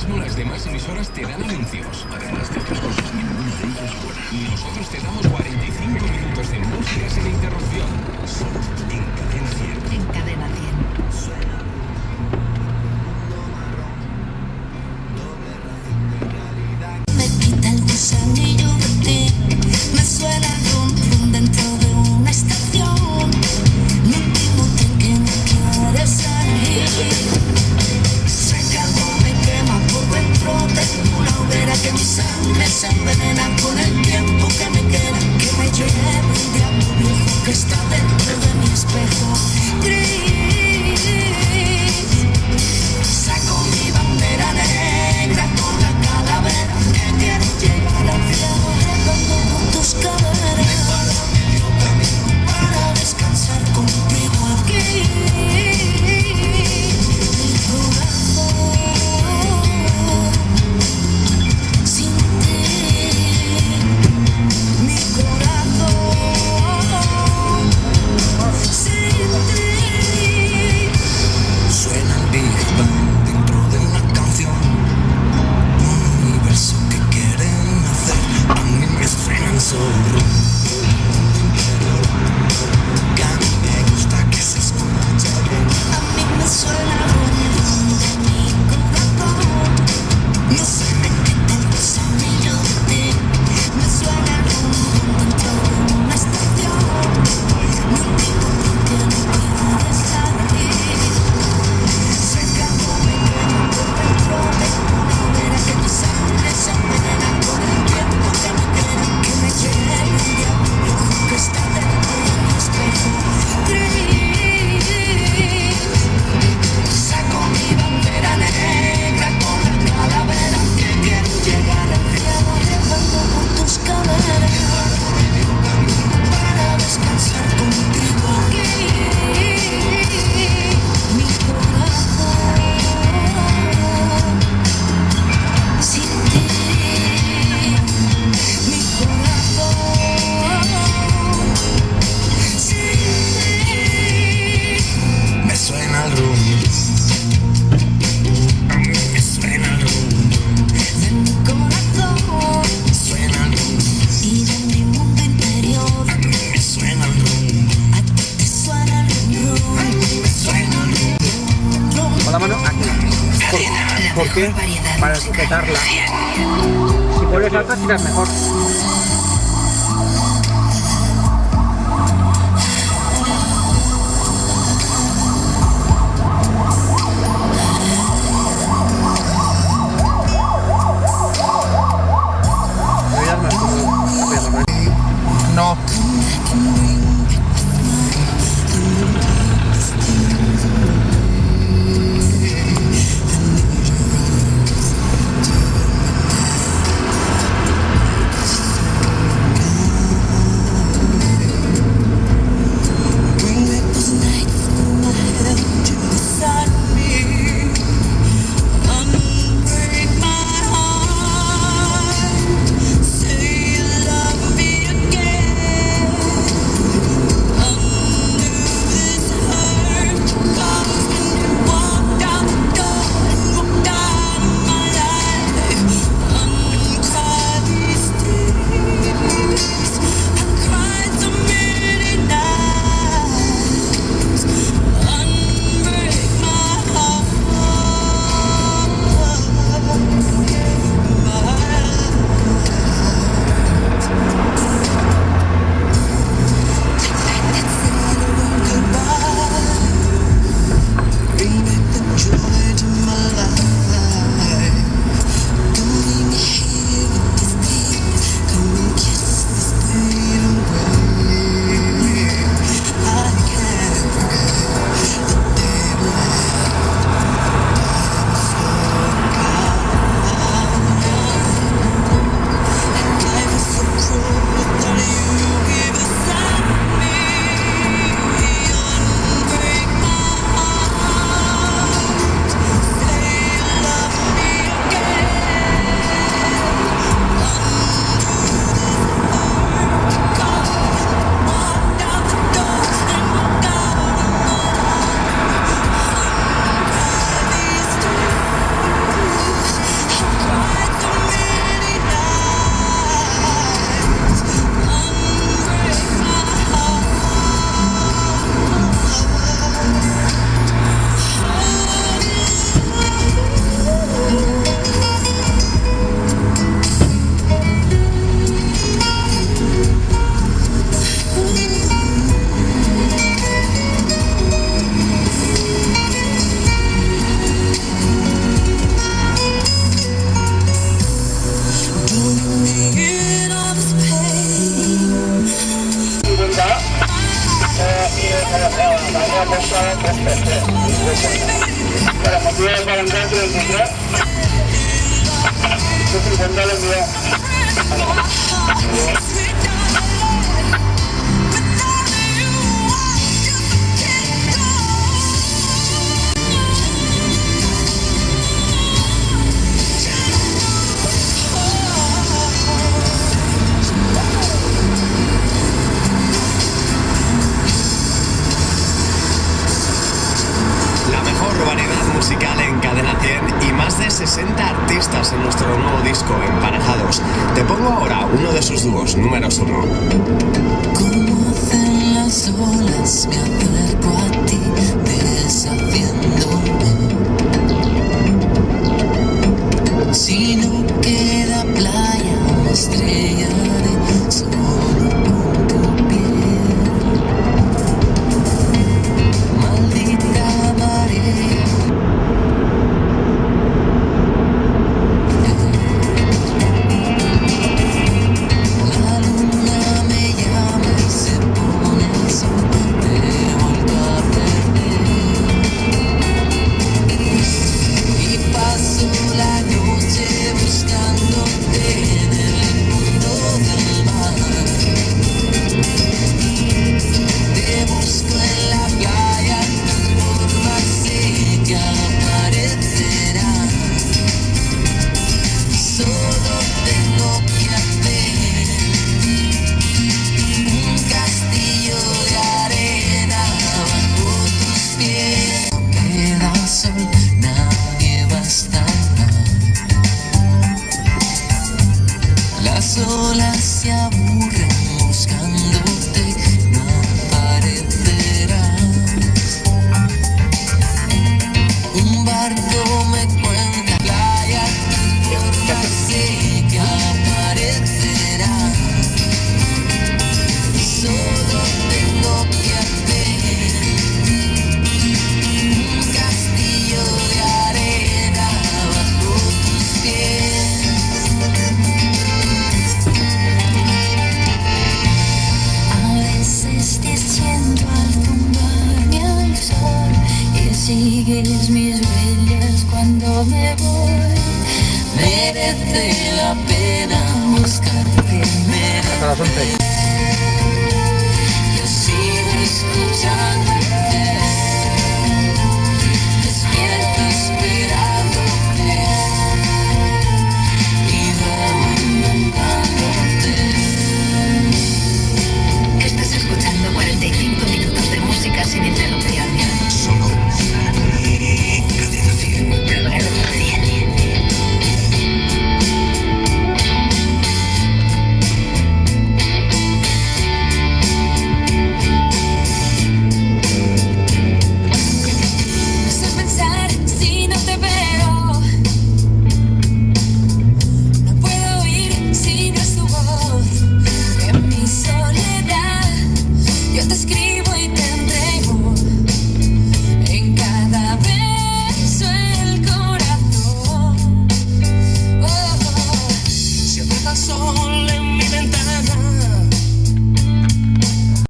mismo las demás emisoras te dan anuncios. Además de otras cosas, ninguna de ellas buena. Nosotros te damos 45 minutos de música sin interrupción. Solo en Cadena 100. En Cadena 100. Suena. Me quita el gusanillo de ti, me suena rum rum dentro de una estación. Mi último tren que no quiere salir. Sé que algo me quema por dentro, tengo una hoguera que mi sangre se envenena con el tiempo que me queda, que me lleve un diablo viejo que está dentro de mi espejo gris. Saco mi bandera negra con la calavera que quiero llegar al cielo regando con tus caderas. Me paro medio camino para descansar contigo aquí. Mi corazón sin ti, mi corazón sin ti. Suena el Big Bang dentro de una canción, un universo que quieren hacer. A mí me suenan solo que a mí me gusta que se escuche bien. A mí me suena rum de mi corazón. No se me quita el gusanillo de ti. Me suena rum dentro de una estación. Mi último tren que no quiere salir. Se acabó me quema por dentro, tengo una hoguera que mi sangre se envenena con el tiempo que me queda, que me lleve un diablo viejo que está dentro de mi espejo gris. Saco mi bandera negra con la calavera que quiero llegar al cielo llevando por tus caderas. Para descansar contigo aquí. Mi corazón sin ti, mi corazón sin ti. Me suena el rum, a mí me suena el rum de mi corazón. Me suena el rum y de mi mundo interior. A mí me suena el rum, a ti te suena el rum, a mí me suena el rum. Con la mano aquí. ¿Por qué? Para sujetarla. Si vuelves atrás tiras mejor. Deberías más rápido, ¿no? No. ya lo envié. La mejor variedad musical en Cadena 100 y más de 60 artistas en nuestro nuevo disco Emparejados. Te pongo ahora uno de sus dúos, números 1. Como hacen las olas, me acerco a ti, desafiándome. Si no queda playa, me estrellaré solo con tu piel. Maldita marea. La luna me llama y se pone el sol, te vuelvo a perder. Y paso la noche buscándote en el mundo del mar. Te busco en la playa, por más sé que aparecerá. Solo tengo que hacer un castillo de arena bajo tus pies. No queda sol, nadie va a estar. Las olas se aburren buscándote, no aparecerás. Un barco me cuenta playa, por más sé que aparecerá. Solo tengo que hacer un castillo de arena bajo tus pies. A veces te siento al tumbarme al sol y sigues mis huellas cuando me voy. Merece la pena buscarte, Hasta las 11. yo sigo escuchando.